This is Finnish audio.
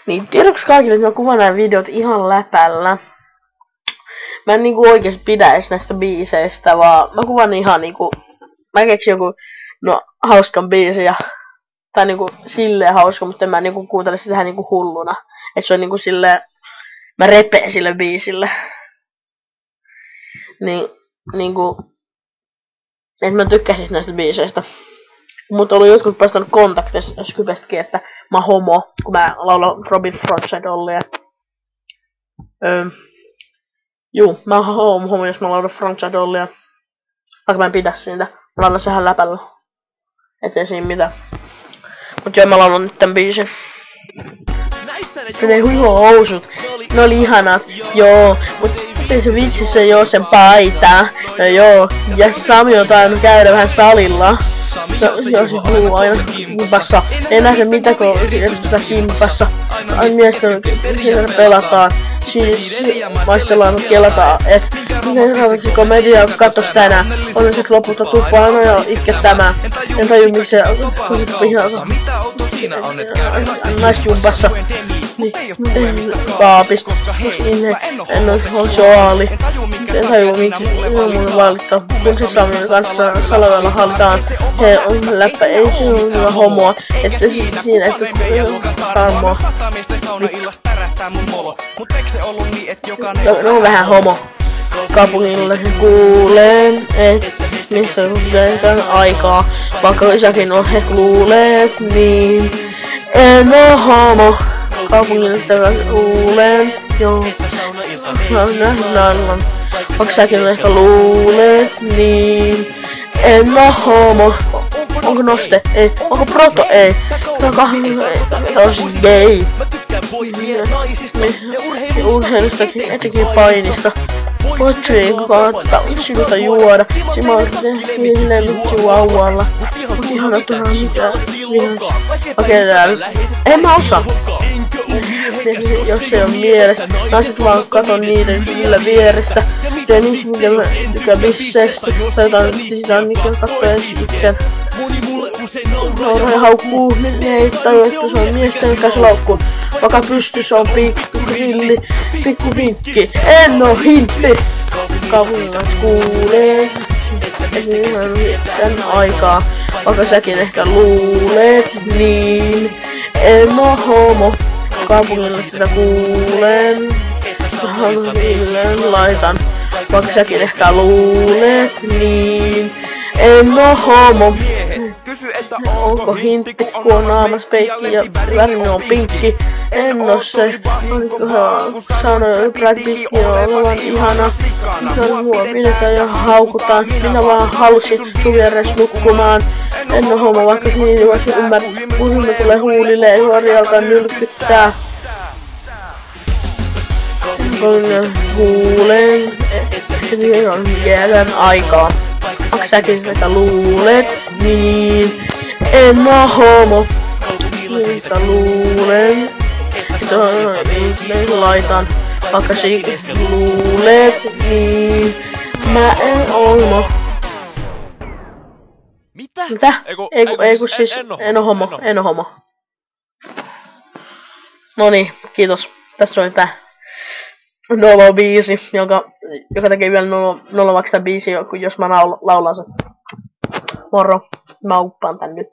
Niin tiedoksi kaikille, että mä kuvaan nämä videot ihan läpällä. Mä en niinku oikeesti pidä edes näistä biiseistä, vaan mä kuvaan ihan niinku... Mä keksin joku, hauskan biisin ja... Tai niinku silleen hauska, mutta en mä niinku kuuntele sitä ihan niinku hulluna. Et se on niinku silleen... Mä repeen sille biisille. Niin... Niinku... Et mä tykkäsin näistä biiseistä. Mut oli joskus päästänyt kontaktissa Skypestakin, että mä oon homo, kun mä laulan Robin Frontside-ollia. Juu, mä oon homo, jos mä laulan Frontside-ollia. Vaikka mä en pidä siitä. Mä laulan sehän läpällä. Ettei siinä mitään. Mut joo, mä laulan nyt tän biisin. Ne huiho-housut. Ne oli ihanat, joo. Mut ei se vitsi, se joo sen paita. No joo, ja Sami on tainnut käydä vähän salilla. No, joo, se puhuu aina kimpassa. Ei nähdä mitä, kun yritetään kimpassa. Aina miestä siellä pelataan. Siis maistellaan, kelataan, et miten seuraavaksi komedia katsos tänään. Onneksi lopulta tuppaa aina jo itkettämään. En taju miksi se naisjumpassa. Kaapista. En oo soali. En taju miksi mulle valittaa. Kun se Samin kanssa salavalla hallitaan. He on läppä, ei sinulla homoa. Että siinä et harmoa. No vähän homo. Kaupungilla kuulen, et missä on aikaa. Vaikka isäkin on he luulet, niin en oo homo. Kaupungilla kuulen, joo. Vaikka säkin ehkä luulet, niin en oo homo. Onko noste? Ei. Onko proto? Ei. Se on siis gay. Urheilustakin, etenkin painista. Potriin kautta, syytä juoda. Simalten hillemmin chihuahualla. Mut ihana turhaa mitään. Okei, täällä. En mä osaa. Jos se on mielessä. Naiset vaan katon niiden kyllä vierestä. Tee niistä mitä mä tykkään bissestä. Tai jotain sitä on niitä kattoja itkän. Nauraa haukkuu, ne ei tajua, että se on miesten kanssa laukkuu. Vaikka pystyssä on pikku vinkki. En oo hintti! Kaupungilla kuulee. Et niin on tän aikaa. Vaikka säkin ehkä luulet, niin en oo homo. Kaupungilla sitä kuulen. Hilleen laitan. Vaikka säkin ehkä luulet, niin en oo homo. Onko hintti, kun on naamas peikki ja värini on pinkki? En oo se. Sanoi Brad Pitt on olevan ihana. Mua pidetään ja haukutaan. Minä vaan halusin sun vieres nukkumaan. En oo homo, vaikka niin voisi ymmärtää. Puhumme tulee huulille, ei nuori alkaa nylkyttää. Kuulen, että on vielä aikaa. Onko säkin sitä luulet, niin en oo homo. Niitä luulen, että on laitan. Vaikka säkin luulet, niin mä en oo homo. Mitä? Eiku siis en oo homo, en oo homo. Noniin, kiitos. Tässä oli tää Nolo-biisi, joka tekee vielä nolovaksi tää biisi, jos mä laulan sen. Moro, mä uppaan tän nyt.